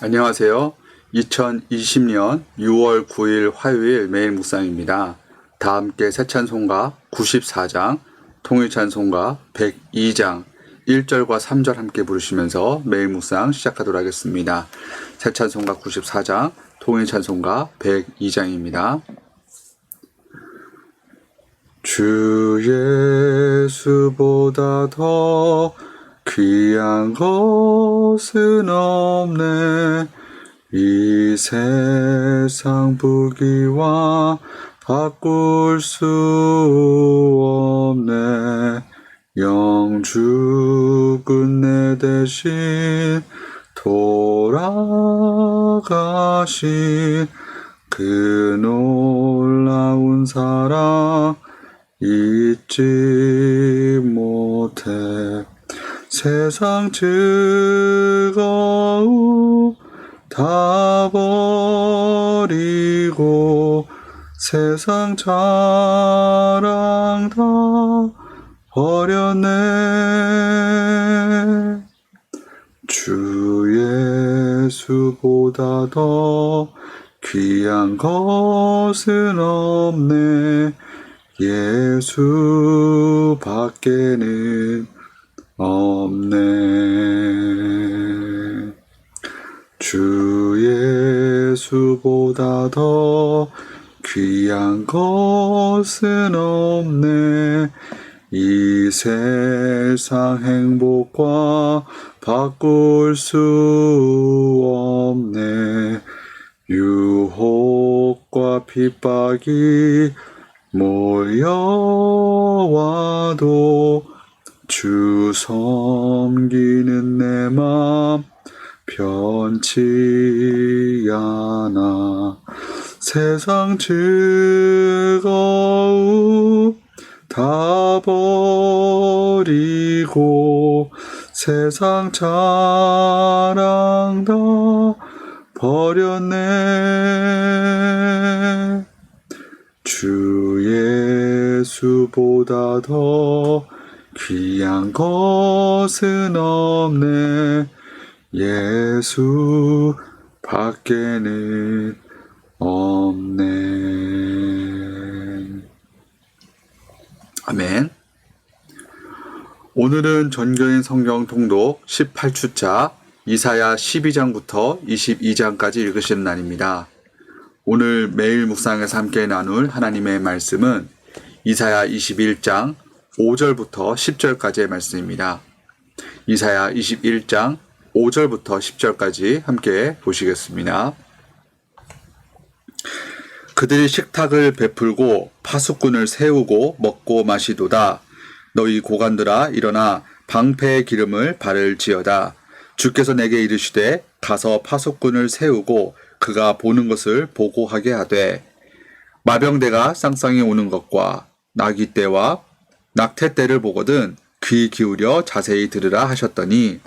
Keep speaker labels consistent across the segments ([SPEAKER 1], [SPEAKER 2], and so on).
[SPEAKER 1] 안녕하세요. 2020년 6월 9일 화요일 매일 묵상입니다. 다 함께 새 찬송가 94장, 통일 찬송가 102장, 1절과 3절 함께 부르시면서 매일 묵상 시작하도록 하겠습니다. 새 찬송가 94장, 통일 찬송가 102장입니다. 주 예수보다 더 귀한 것은 없네. 이 세상 부귀와 바꿀 수 없네. 영죽은 내 대신 돌아가신 그 놀라운 사랑 잊지 못해. 세상 즐거움 다 버리고 세상 자랑 다 버렸네. 주 예수보다 더 귀한 것은 없네. 예수 밖에는 없네. 주 예수보다 더 귀한 것은 없네. 이 세상 행복과 바꿀 수 없네. 유혹과 핍박이 몰려와도 주 섬기는 내 맘 변치 않아. 세상 즐거움 다 버리고 세상 자랑 다 버렸네. 주 예수보다 더 귀한 것은 없네. 예수 밖에는 없네. 아멘. 오늘은 전교인 성경 통독 18주차 이사야 12장부터 22장까지 읽으시는 날입니다. 오늘 매일 묵상에서 함께 나눌 하나님의 말씀은 이사야 21장 5절부터 10절까지의 말씀입니다. 이사야 21장 5절부터 10절까지 함께 보시겠습니다. 그들이 식탁을 베풀고 파수꾼을 세우고 먹고 마시도다. 너희 고관들아 일어나 방패의 기름을 바를지어다. 주께서 내게 이르시되 가서 파수꾼을 세우고 그가 보는 것을 보고하게 하되 마병대가 쌍쌍이 오는 것과 나귀 떼와 낙태 때를 보거든 귀 기울여 자세히 들으라 하셨더니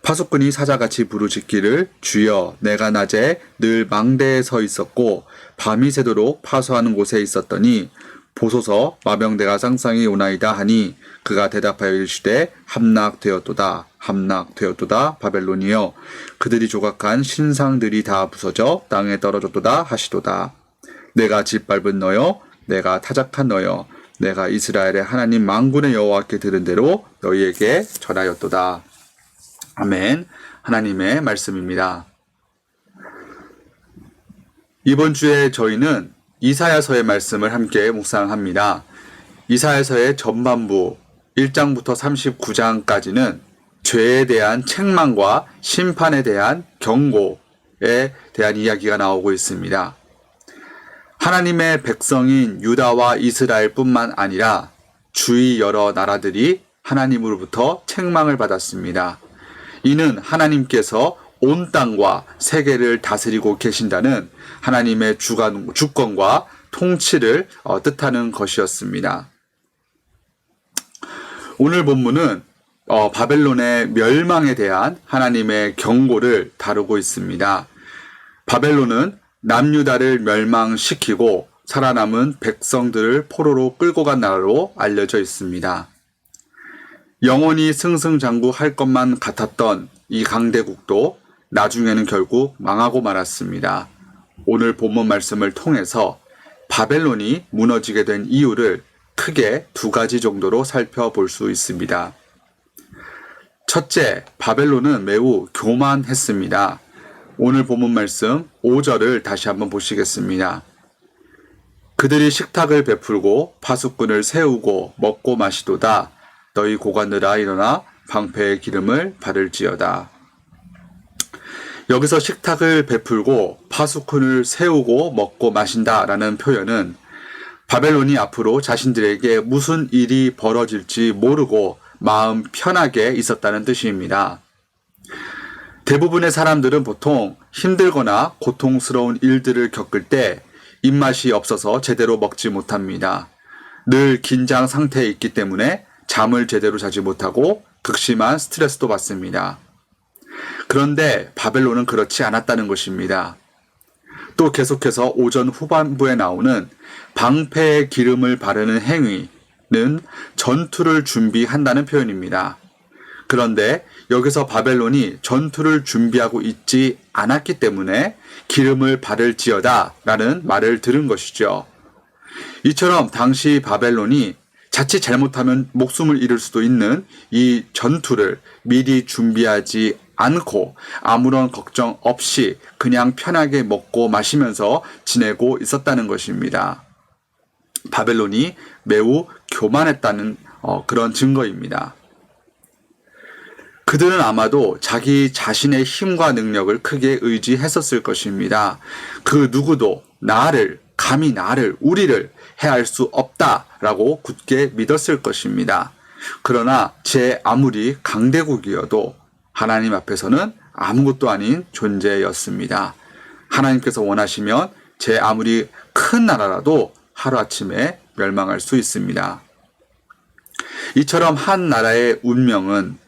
[SPEAKER 1] 파수꾼이 사자같이 부르짖기를 주여 내가 낮에 늘 망대에 서 있었고 밤이 새도록 파수하는 곳에 있었더니 보소서 마병대가 쌍쌍이 오나이다 하니 그가 대답하여 이르시되 함락되었도다 함락되었도다 바벨론이여 그들이 조각한 신상들이 다 부서져 땅에 떨어졌도다 하시도다. 내가 짓밟은 너여 내가 타작한 너여 내가 이스라엘의 하나님 만군의 여호와께 들은 대로 너희에게 전하였도다. 아멘. 하나님의 말씀입니다. 이번 주에 저희는 이사야서의 말씀을 함께 묵상합니다. 이사야서의 전반부 1장부터 39장까지는 죄에 대한 책망과 심판에 대한 경고에 대한 이야기가 나오고 있습니다. 하나님의 백성인 유다와 이스라엘뿐만 아니라 주위 여러 나라들이 하나님으로부터 책망을 받았습니다. 이는 하나님께서 온 땅과 세계를 다스리고 계신다는 하나님의 주권과 통치를 뜻하는 것이었습니다. 오늘 본문은 바벨론의 멸망에 대한 하나님의 경고를 다루고 있습니다. 바벨론은 남유다를 멸망시키고 살아남은 백성들을 포로로 끌고 간 나라로 알려져 있습니다. 영원히 승승장구할 것만 같았던 이 강대국도 나중에는 결국 망하고 말았습니다. 오늘 본문 말씀을 통해서 바벨론이 무너지게 된 이유를 크게 두 가지 정도로 살펴볼 수 있습니다. 첫째, 바벨론은 매우 교만했습니다. 오늘 본문 말씀 5절을 다시 한번 보시겠습니다. 그들이 식탁을 베풀고 파수꾼을 세우고 먹고 마시도다. 너희 고관들아 일어나 방패의 기름을 바를지어다. 여기서 식탁을 베풀고 파수꾼을 세우고 먹고 마신다라는 표현은 바벨론이 앞으로 자신들에게 무슨 일이 벌어질지 모르고 마음 편하게 있었다는 뜻입니다. 대부분의 사람들은 보통 힘들거나 고통스러운 일들을 겪을 때 입맛이 없어서 제대로 먹지 못합니다. 늘 긴장 상태에 있기 때문에 잠을 제대로 자지 못하고 극심한 스트레스도 받습니다. 그런데 바벨론은 그렇지 않았다는 것입니다. 또 계속해서 오전 후반부에 나오는 방패의 기름을 바르는 행위는 전투를 준비한다는 표현입니다. 그런데 여기서 바벨론이 전투를 준비하고 있지 않았기 때문에 기름을 바를지어다 라는 말을 들은 것이죠. 이처럼 당시 바벨론이 자칫 잘못하면 목숨을 잃을 수도 있는 이 전투를 미리 준비하지 않고 아무런 걱정 없이 그냥 편하게 먹고 마시면서 지내고 있었다는 것입니다. 바벨론이 매우 교만했다는 그런 증거입니다. 그들은 아마도 자기 자신의 힘과 능력을 크게 의지했었을 것입니다. 그 누구도 감히 나를, 우리를 해할 수 없다라고 굳게 믿었을 것입니다. 그러나 제 아무리 강대국이어도 하나님 앞에서는 아무것도 아닌 존재였습니다. 하나님께서 원하시면 제 아무리 큰 나라라도 하루아침에 멸망할 수 있습니다. 이처럼 한 나라의 운명은,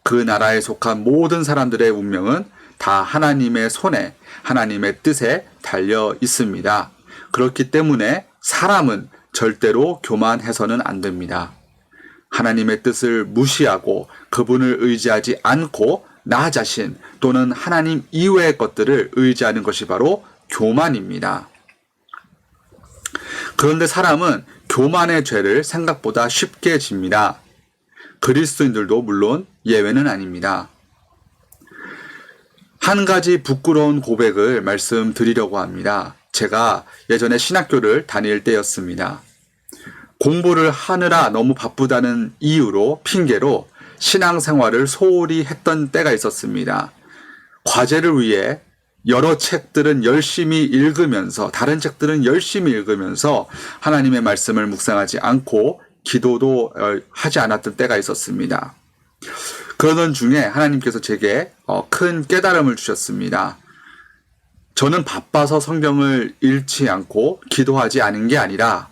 [SPEAKER 1] 그 나라에 속한 모든 사람들의 운명은 다 하나님의 손에, 하나님의 뜻에 달려 있습니다. 그렇기 때문에 사람은 절대로 교만해서는 안 됩니다. 하나님의 뜻을 무시하고 그분을 의지하지 않고 나 자신 또는 하나님 이외의 것들을 의지하는 것이 바로 교만입니다. 그런데 사람은 교만의 죄를 생각보다 쉽게 집니다. 그리스도인들도 물론 예외는 아닙니다. 한 가지 부끄러운 고백을 말씀드리려고 합니다. 제가 예전에 신학교를 다닐 때였습니다. 공부를 하느라 너무 바쁘다는 이유로, 핑계로 신앙생활을 소홀히 했던 때가 있었습니다. 과제를 위해 여러 책들은 열심히 읽으면서, 다른 책들은 열심히 읽으면서 하나님의 말씀을 묵상하지 않고 기도도 하지 않았던 때가 있었습니다. 그러던 중에 하나님께서 제게 큰 깨달음을 주셨습니다. 저는 바빠서 성경을 읽지 않고 기도하지 않은 게 아니라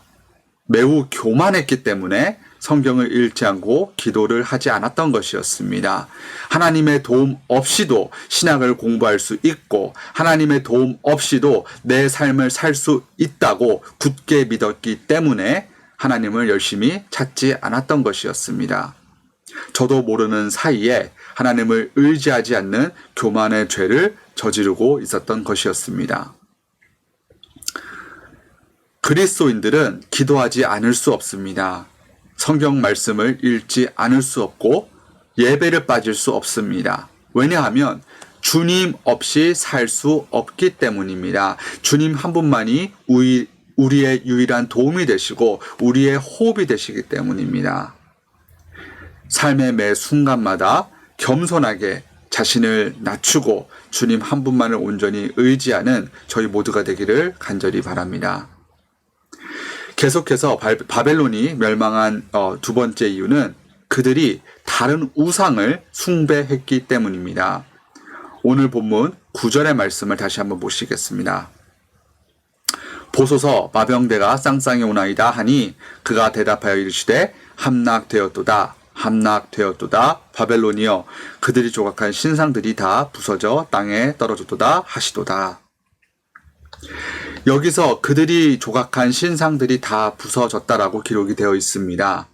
[SPEAKER 1] 매우 교만했기 때문에 성경을 읽지 않고 기도를 하지 않았던 것이었습니다. 하나님의 도움 없이도 신학을 공부할 수 있고 하나님의 도움 없이도 내 삶을 살 수 있다고 굳게 믿었기 때문에 하나님을 열심히 찾지 않았던 것이었습니다. 저도 모르는 사이에 하나님을 의지하지 않는 교만의 죄를 저지르고 있었던 것이었습니다. 그리스도인들은 기도하지 않을 수 없습니다. 성경 말씀을 읽지 않을 수 없고 예배를 빠질 수 없습니다. 왜냐하면 주님 없이 살 수 없기 때문입니다. 주님 한 분만이 우리의 유일한 도움이 되시고 우리의 호흡이 되시기 때문입니다. 삶의 매 순간마다 겸손하게 자신을 낮추고 주님 한 분만을 온전히 의지하는 저희 모두가 되기를 간절히 바랍니다. 계속해서 바벨론이 멸망한 두 번째 이유는 그들이 다른 우상을 숭배했기 때문입니다. 오늘 본문 9절의 말씀을 다시 한번 보시겠습니다. 보소서 마병대가 쌍쌍이 오나이다 하니 그가 대답하여 이르시되 함락되었도다 함락되었도다 바벨론이여 그들이 조각한 신상들이 다 부서져 땅에 떨어졌도다 하시도다. 여기서 그들이 조각한 신상들이 다 부서졌다라고 기록이 되어 있습니다.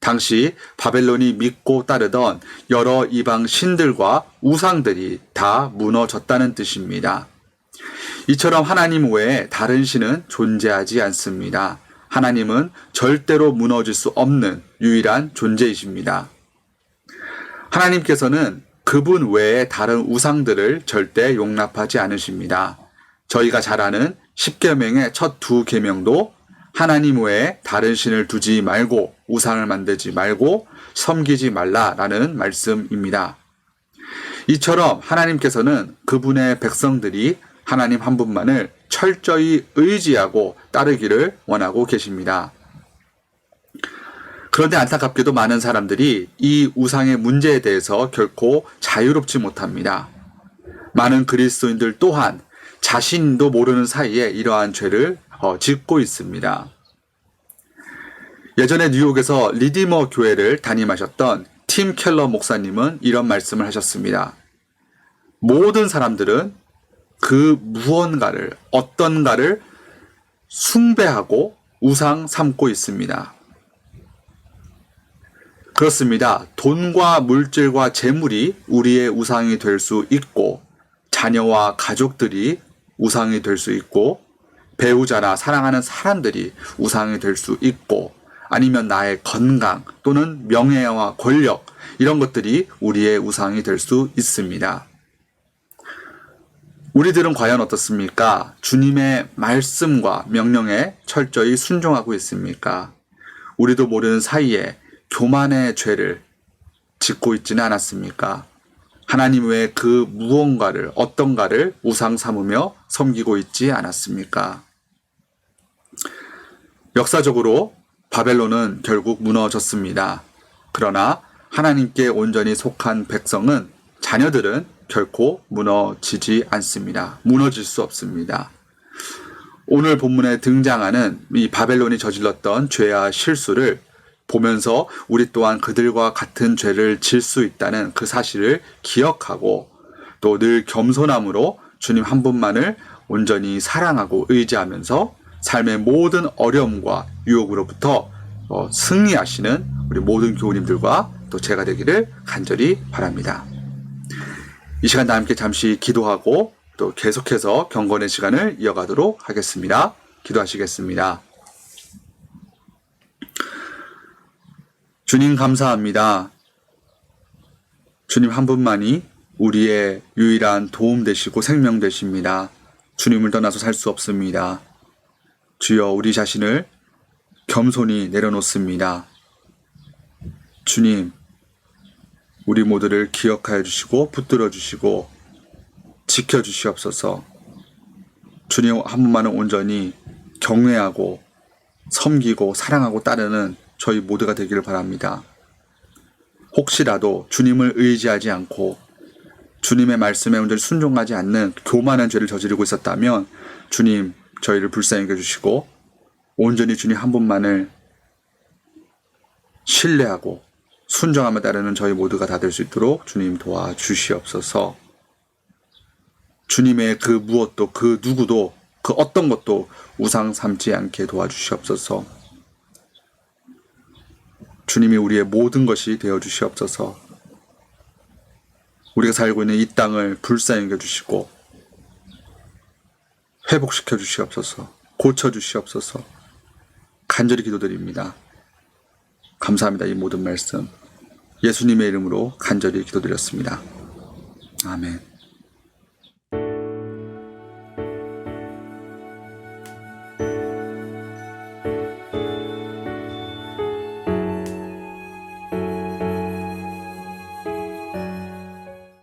[SPEAKER 1] 당시 바벨론이 믿고 따르던 여러 이방 신들과 우상들이 다 무너졌다는 뜻입니다. 이처럼 하나님 외에 다른 신은 존재하지 않습니다. 하나님은 절대로 무너질 수 없는 유일한 존재이십니다. 하나님께서는 그분 외에 다른 우상들을 절대 용납하지 않으십니다. 저희가 잘 아는 10계명의 첫 2계명도 하나님 외에 다른 신을 두지 말고 우상을 만들지 말고 섬기지 말라라는 말씀입니다. 이처럼 하나님께서는 그분의 백성들이 하나님 한 분만을 철저히 의지하고 따르기를 원하고 계십니다. 그런데 안타깝게도 많은 사람들이 이 우상의 문제에 대해서 결코 자유롭지 못합니다. 많은 그리스도인들 또한 자신도 모르는 사이에 이러한 죄를 짓고 있습니다. 예전에 뉴욕에서 리디머 교회를 담임하셨던 팀 켈러 목사님은 이런 말씀을 하셨습니다. 모든 사람들은 그 무언가를, 어떤가를 숭배하고 우상 삼고 있습니다. 그렇습니다. 돈과 물질과 재물이 우리의 우상이 될 수 있고, 자녀와 가족들이 우상이 될 수 있고, 배우자나 사랑하는 사람들이 우상이 될 수 있고, 아니면 나의 건강 또는 명예와 권력, 이런 것들이 우리의 우상이 될 수 있습니다. 우리들은 과연 어떻습니까? 주님의 말씀과 명령에 철저히 순종하고 있습니까? 우리도 모르는 사이에 교만의 죄를 짓고 있지는 않았습니까? 하나님 외에 그 무언가를, 어떤가를 우상 삼으며 섬기고 있지 않았습니까? 역사적으로 바벨론은 결국 무너졌습니다. 그러나 하나님께 온전히 속한 백성은, 자녀들은 결코 무너지지 않습니다. 무너질 수 없습니다. 오늘 본문에 등장하는 이 바벨론이 저질렀던 죄와 실수를 보면서 우리 또한 그들과 같은 죄를 질 수 있다는 그 사실을 기억하고, 또 늘 겸손함으로 주님 한 분만을 온전히 사랑하고 의지하면서 삶의 모든 어려움과 유혹으로부터 승리하시는 우리 모든 교우님들과 또 제가 되기를 간절히 바랍니다. 이 시간 다 함께 잠시 기도하고 또 계속해서 경건의 시간을 이어가도록 하겠습니다. 기도하시겠습니다. 주님 감사합니다. 주님 한 분만이 우리의 유일한 도움 되시고 생명 되십니다. 주님을 떠나서 살 수 없습니다. 주여, 우리 자신을 겸손히 내려놓습니다. 주님, 우리 모두를 기억하여 주시고 붙들어 주시고 지켜 주시옵소서. 주님 한 분만은 온전히 경외하고 섬기고 사랑하고 따르는 저희 모두가 되기를 바랍니다. 혹시라도 주님을 의지하지 않고 주님의 말씀에 온전히 순종하지 않는 교만한 죄를 저지르고 있었다면 주님 저희를 불쌍히 여겨주시고 온전히 주님 한 분만을 신뢰하고 순종하며 따르는 저희 모두가 다 될 수 있도록 주님 도와주시옵소서. 주님의 그 무엇도, 그 누구도, 그 어떤 것도 우상 삼지 않게 도와주시옵소서. 주님이 우리의 모든 것이 되어주시옵소서. 우리가 살고 있는 이 땅을 불쌍히 여겨주시고 회복시켜 주시옵소서. 고쳐주시옵소서. 간절히 기도드립니다. 감사합니다. 이 모든 말씀 예수님의 이름으로 간절히 기도드렸습니다. 아멘.